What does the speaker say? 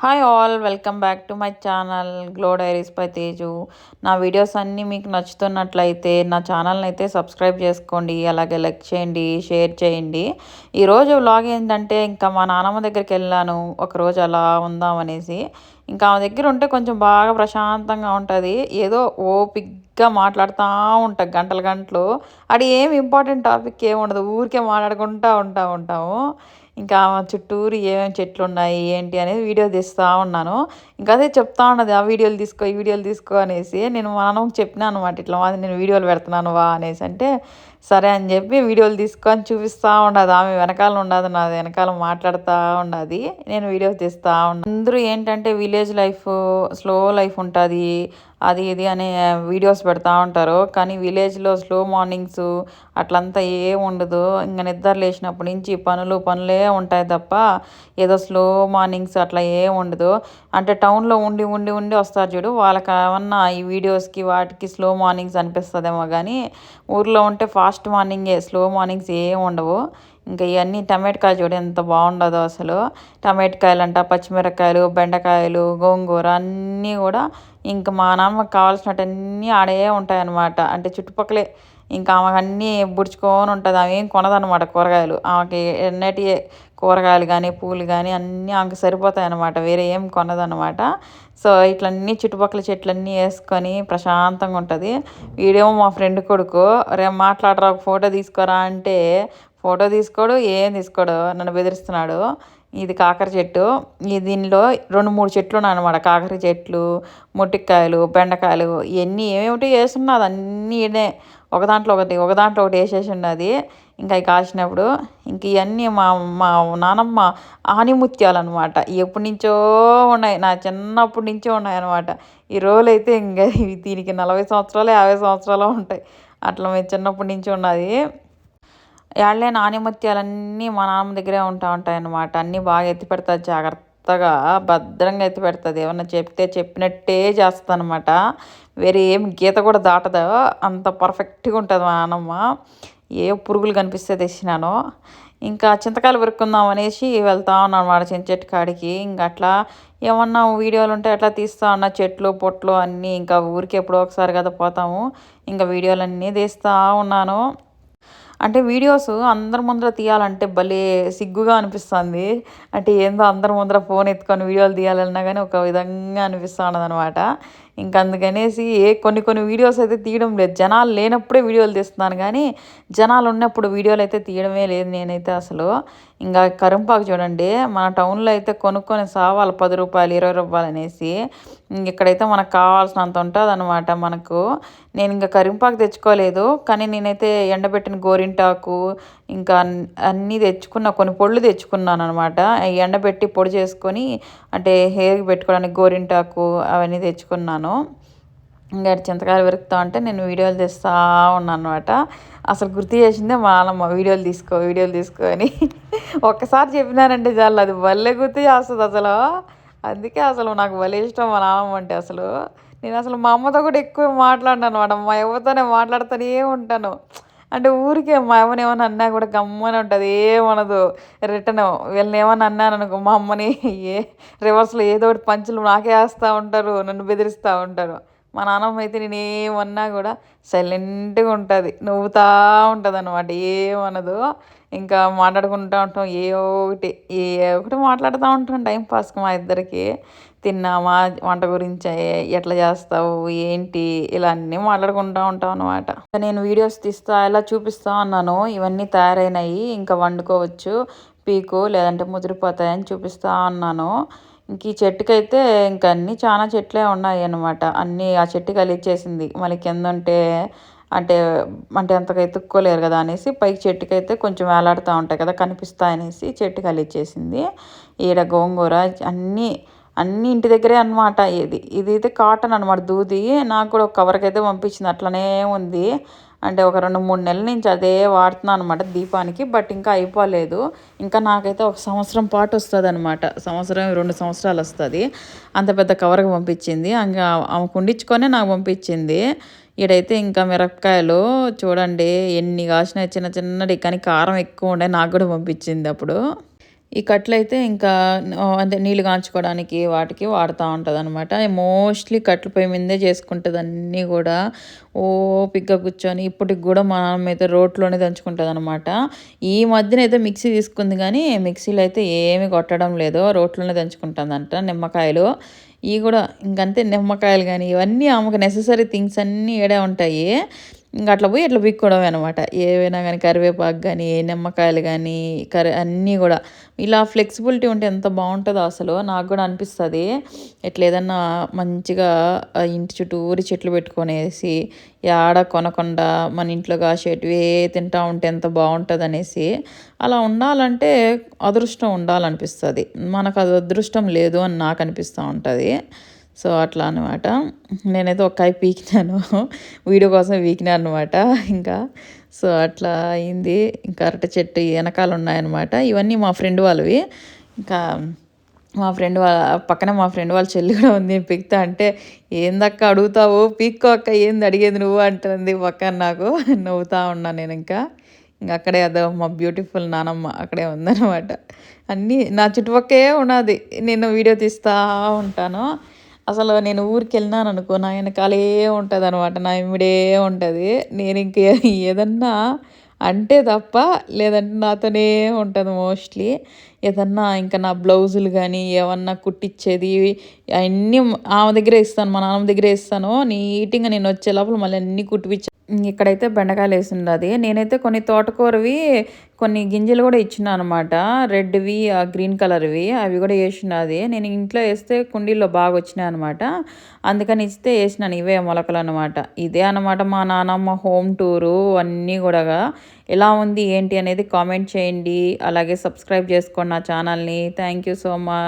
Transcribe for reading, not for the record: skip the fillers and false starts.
Hi all welcome back to my channel glow diaries by Teju. నా videos అన్నీ మీకు నచ్చుతున్నట్లయితే నా ఛానల్ని అయితే సబ్స్క్రైబ్ చేసుకోండి, అలాగే లైక్ చేయండి, షేర్ చేయండి. ఈరోజు వ్లాగ్ ఏంటంటే ఇంకా మా నాన్నమ్మ దగ్గరికి వెళ్ళాను ఒకరోజు అలా ఉందామనేసి. ఇంకా ఆమె దగ్గర ఉంటే కొంచెం బాగా ప్రశాంతంగా ఉంటుంది. ఏదో ఓపిక్గా మాట్లాడుతూ ఉంటాం గంటలు గంటలు. అది ఏం ఇంపార్టెంట్ టాపిక్ ఏమి ఉండదు, ఊరికే మాట్లాడుకుంటూ ఉంటాము. ఇంకా చుట్టూరు ఏమేమి చెట్లు ఉన్నాయి ఏంటి అనేది వీడియో తీస్తూ ఉన్నాను. ఇంకా అదే చెప్తా ఉన్నది, ఆ వీడియోలు తీసుకో ఈ వీడియోలు తీసుకో అనేసి. నేను మా నాన్నకి చెప్పినాను అనమాట, ఇట్లా మాది నేను వీడియోలు పెడుతున్నాను వా అనేసి. అంటే సరే అని చెప్పి వీడియోలు తీసుకొని చూపిస్తూ ఉండదు. ఆమె వెనకాల ఉండదు, నాది వెనకాల మాట్లాడుతూ ఉండదు, నేను వీడియోస్ తీస్తూ ఉన్నాను. అందరూ ఏంటంటే విలేజ్ లైఫ్, స్లో లైఫ్ ఉంటుంది అది ఇది అనే వీడియోస్ పెడతా ఉంటారు. కానీ విలేజ్లో స్లో మార్నింగ్స్ అట్లంతా ఏం ఉండదు. ఇంకా నిద్ర లేచినప్పటి నుంచి పనులే ఉంటాయి తప్ప ఏదో స్లో మార్నింగ్స్ అట్లా ఏం ఉండదు. అంటే టౌన్లో ఉండి ఉండి ఉండి వస్తారు చూడు, వాళ్ళకి ఏమన్నా ఈ వీడియోస్కి వాటికి స్లో మార్నింగ్స్ అనిపిస్తుందేమో. కానీ ఊర్లో ఉంటే ఫాస్ట్ మార్నింగే, స్లో మార్నింగ్స్ ఏం ఉండవు. ఇంకా ఇవన్నీ టమాటకాయలు చూడు ఎంత బాగుండదో అసలు. టమాటకాయలు అంట, పచ్చిమిరపకాయలు, బెండకాయలు, గోంగూర అన్నీ కూడా ఇంకా మా నాన్నకి కావాల్సినవన్నీ ఆడే ఉంటాయన్నమాట. అంటే చుట్టుపక్కలే ఇంకా ఆమెకు అన్నీ బుడుచుకొని ఉంటుంది. ఆమె ఏం కొనదన్నమాట కూరగాయలు. ఆమెకి ఎన్నటివే కూరగాయలు కానీ పూలు కానీ అన్నీ ఆమెకు సరిపోతాయి అన్నమాట, వేరే ఏం కొనదన్నమాట. సో ఇట్లన్నీ చుట్టుపక్కల చెట్లన్నీ వేసుకొని ప్రశాంతంగా ఉంటుంది. వీడేమో మా ఫ్రెండ్ కొడుకు, రేపు మాట్లాడరా ఒక ఫోటో తీసుకోరా అంటే ఫోటో తీసుకోడు, ఏం తీసుకోడు, నన్ను బెదిరిస్తున్నాడు. ఇది కాకర చెట్టు, దీనిలో 2-3 చెట్లు ఉన్నాయన్నమాట. కాకర చెట్లు, మొట్టికాయలు, బెండకాయలు ఇవన్నీ ఏమేమిటి వేస్తున్నది అన్నీ ఒక దాంట్లో ఒకటి వేసేసి ఉన్నది. ఇంకా అవి కాసినప్పుడు ఇంక ఇవన్నీ మా మా నానమ్మ ఆనిముత్యాలు అనమాట. ఎప్పటి నుంచో ఉన్నాయి, నా చిన్నప్పటి నుంచో ఉన్నాయి అనమాట. ఈ రోజులు అయితే ఇంకా దీనికి 40 సంవత్సరాలు 50 సంవత్సరాలు ఉంటాయి. అట్లా మేము చిన్నప్పటి నుంచి ఉన్నది. యాళ్ళే నాణ్యముత్యాలన్నీ మా నాన్నమ్మ దగ్గరే ఉంటాయి అన్నమాట. అన్నీ బాగా ఎత్తి పెడతాది, జాగ్రత్తగా భద్రంగా ఎత్తి పెడతాది. ఏమన్నా చెప్తే చెప్పినట్టే చేస్తుందన్నమాట. వేరే ఏం గీత కూడా దాటదు, అంత పర్ఫెక్ట్గా ఉంటుంది మా నాన్నమ్మ. ఏ పురుగులు కనిపిస్తే తెచ్చినాను. ఇంకా చింతకాయలు పెరుక్కుందాం అనేసి వెళ్తా ఉన్నాను అన్నమాట చెట్టు కాడికి. ఇంకా అట్లా ఏమన్నా వీడియోలు ఉంటే అట్లా తీస్తా ఉన్నా, చెట్లు పొట్లు అన్నీ. ఇంకా ఊరికి ఎప్పుడో ఒకసారి కదా పోతాము, ఇంకా వీడియోలన్నీ తీస్తూ ఉన్నాను. అంటే వీడియోస్ అందరి ముందర తీయాలంటే భలే సిగ్గుగా అనిపిస్తుంది. అంటే ఏందో అందరి ముందర ఫోన్ ఎత్తుకొని వీడియోలు తీయాలన్నా కానీ ఒక విధంగా అనిపిస్తూ ఉన్నదనమాట. ఇంకా అందుకనేసి కొన్ని వీడియోస్ అయితే తీయడం లేదు. జనాలు లేనప్పుడే వీడియోలు తీస్తున్నాను కానీ జనాలు ఉన్నప్పుడు వీడియోలు అయితే తీయడమే లేదు నేనైతే అసలు. ఇంకా కరింపాకు చూడండి, మన టౌన్లో అయితే కొనుక్కొని సావాలి 10 రూపాయలు 20 రూపాయలు అనేసి. ఇక్కడైతే మనకు కావాల్సినంత ఉంటుంది అనమాట మనకు. నేను ఇంకా కరింపాకు తెచ్చుకోలేదు, కానీ నేనైతే ఎండబెట్టిన గోరింటాకు ఇంకా అన్నీ తెచ్చుకున్న, కొన్ని పొళ్ళు తెచ్చుకున్నాను అనమాట. ఎండబెట్టి పొడి చేసుకొని అంటే హెయిర్కి పెట్టుకోవడానికి గోరింటాకు అవన్నీ తెచ్చుకున్నాను. ఇంకా చింతకాయలు పెరుకుతా ఉంటే నేను వీడియోలు తీస్తూ ఉన్నాను అనమాట. అసలు గుర్తు చేసిందే మా నాన్నమ్మ, వీడియోలు తీసుకో అని. ఒక్కసారి చెప్పినానంటే చాలు, అది భలే గుర్తు చేస్తుంది అసలు. అందుకే అసలు నాకు భలే ఇష్టం మా నాన్నమ్మ అంటే అసలు. నేను అసలు మా అమ్మతో కూడా ఎక్కువ మాట్లాడినాను అనమాట, మా ఎవరితోనే మాట్లాడుతూనే ఉంటాను. అంటే ఊరికే మా అమ్మని ఏమన్నా అన్నా కూడా గమ్మని ఉంటుంది, ఏమనదు. రిటర్న్ వీళ్ళని ఏమన్నా అన్నాను అనుకో మా అమ్మని, ఏ రివర్స్లో ఏదో ఒకటి పంచులు నాకే వేస్తూ ఉంటారు, నన్ను బెదిరిస్తూ ఉంటారు. మా నాన్నమ్మ అయితే నేను ఏమన్నా కూడా సైలెంట్గా ఉంటుంది, నవ్వుతూ ఉంటుంది అనమాట, ఏమనదు. ఇంకా మాట్లాడుకుంటూ ఉంటాం, ఏ ఒకటి మాట్లాడుతూ ఉంటాం టైంపాస్కి మా ఇద్దరికి. తిన్నామా, వంట గురించి ఎట్లా చేస్తావు ఏంటి, ఇలా అన్నీ మాట్లాడుకుంటూ ఉంటాం అనమాట. నేను వీడియోస్ తీస్తా ఇలా చూపిస్తా ఉన్నాను, ఇవన్నీ తయారైనాయి ఇంకా వండుకోవచ్చు, పీకు లేదంటే ముదిరిపోతాయని చూపిస్తా ఉన్నాను. ఇంక ఈ చెట్టుకైతే ఇంకా అన్నీ చాలా చెట్లే ఉన్నాయి అనమాట. అన్నీ ఆ చెట్టు కలిచేసింది, మళ్ళీ కింద ఉంటే అంటే అంటే అంతగా ఎత్తుక్కోలేరు కదా అనేసి పైకి చెట్టుకైతే కొంచెం వేలాడుతూ ఉంటాయి కదా కనిపిస్తాయనేసి చెట్టు కలిచేసింది. ఈడ గోంగూర అన్నీ అన్నీ ఇంటి దగ్గరే అనమాట. ఇది అయితే కాటన్ అనమాట, దూది. నాకు కూడా ఒక కవర్కి అయితే పంపించింది, అట్లనే ఉంది. అంటే ఒక 2-3 నెలల నుంచి అదే వాడుతున్నాను అనమాట దీపానికి. బట్ ఇంకా అయిపోలేదు. ఇంకా నాకైతే 1 సంవత్సరం పాటు వస్తుంది అనమాట, 2 సంవత్సరాలు వస్తుంది. అంత పెద్ద కవర్కి పంపించింది. ఇంకా ఆమె కుండించుకొనే నాకు పంపించింది. ఈడైతే ఇంకా మిరపకాయలు చూడండి ఎన్ని కాసినాయి, చిన్న చిన్నటి, కానీ కారం ఎక్కువ ఉండే, నాకు కూడా పంపించింది అప్పుడు. ఈ కట్లయితే ఇంకా అంటే నీళ్ళు కాంచుకోవడానికి వాటికి వాడుతూ ఉంటదనమాట. మోస్ట్‌లీ కట్టెల పొయ్యి మీదే చేసుకుంటది అన్నీ గూడా. ఓపికగా కూర్చొని ఇప్పటికి గూడా మా నాన్నమ్మ రోట్లోనే దంచుకుంటదనమాట. ఈ మధ్యనైతే మిక్సీ తీసుకుంది గానీ, మిక్సీలో అయితే ఏమి కొట్టడం లేదు. రోట్లోనే దంచుకుంటుందంట. నిమ్మకాయలు ఇయి గూడా ఇంకంతే, నిమ్మకాయలు గానీ, ఇవన్నీ ఆమెకు నెసెసరీ థింగ్స్ అన్నీ ఈడే ఉంటాయి. ఇంక అట్లా పోయి ఇట్లా పీక్కోవడమే అనమాట. ఏవైనా గానీ కరివేపాకు గానీ, నిమ్మకాయలు గానీ, అన్నీ గూడా. ఇలా ఫ్లెక్సిబిలిటీ ఉంటే ఎంత బావుంటదో అసలు. నాకు గూడా అనిపిస్తది. ఇట్లా ఏదన్నా మంచిగా ఇంటి చుట్టూరు చెట్లు పెట్టుకొనేసి, యాడ కొనకుండా మన ఇంట్లో కాసేటివే తింటా ఉంటే ఎంత బావుంటదనేసి. అలా ఉండాలంటే అదృష్టం ఉండాలనిపిస్తది. మనకు అది అదృష్టం లేదు అని నాకు అనిపిస్తా ఉంటది. సో, అట్లా అనమాట. నేనైతే ఒక కాయ పీకినాను. వీడియో కోసం పీకినా అనమాట ఇంకా. సో, అట్లా అయింది. ఇంకా అరటి చెట్టు ఎనకాల ఉన్నాయన్నమాట. ఇవన్నీ మా ఫ్రెండ్ వాళ్ళవి. ఇంకా మా ఫ్రెండ్ పక్కనే మా ఫ్రెండ్ వాళ్ళ చెల్లి కూడా ఉంది. నేను పీకుతా అంటే, "ఏందక్క అడుగుతావు? పీక్కో అక్క, ఏంది అడిగేది నువ్వు" అంటుంది పక్కన నాకు. నవ్వుతా ఉన్నా నేనింకా. ఇంక అక్కడే అదో మా బ్యూటిఫుల్ నానమ్మ అక్కడే ఉందనమాట. అన్నీ నా చుట్టుపక్కే ఉన్నది. నేను వీడియో తీస్తా ఉంటాను. అసలు నేను ఊరికెళ్ళినాననుకో, నా ఎనకాలే ఉంటదనమాట. నా ఎమ్మడే ఉంటది. నేనింక ఏదన్నా అంటే తప్ప, లేదంటే నాతోనే ఉంటది మోస్ట్‌లీ. ఏదన్నా ఇంకా నా బ్లౌజులు గానీ, ఏమన్నా కుట్టిచ్చేది అయన్నీ ఆమె దగ్గరే ఇస్తాను. మా నాన్నమ్మ దగ్గరే ఇస్తాను. నీట్‌గా నేనొచ్చే లోపల మళ్ళీ అన్నీ ఇక్కడైతే బెండకాయలేసుండాది. నేనైతే కొన్ని తోటకూరవి కొన్ని గింజలు గూడా ఇచ్చినా అనమాట. రెడ్‌వి, గ్రీన్ కలర్‌వి అవి గూడా ఏషినాది. నేను ఇంట్లో ఏస్తే కుండీల్లో బాగొచ్చినాయనమాట. అందుకని ఇస్తే ఏసినాను. ఇవే మొలకలనమాట. ఇదే అనమాట మా నానమ్మ హోమ్ టూరు అన్నీ గూడాగా. ఎలా ఉంది ఏంటి అనేది కామెంట్ చేయండి. అలాగే సబ్స్క్రైబ్ చేసుకోండి నా ఛానల్‌ని. Thank you so much.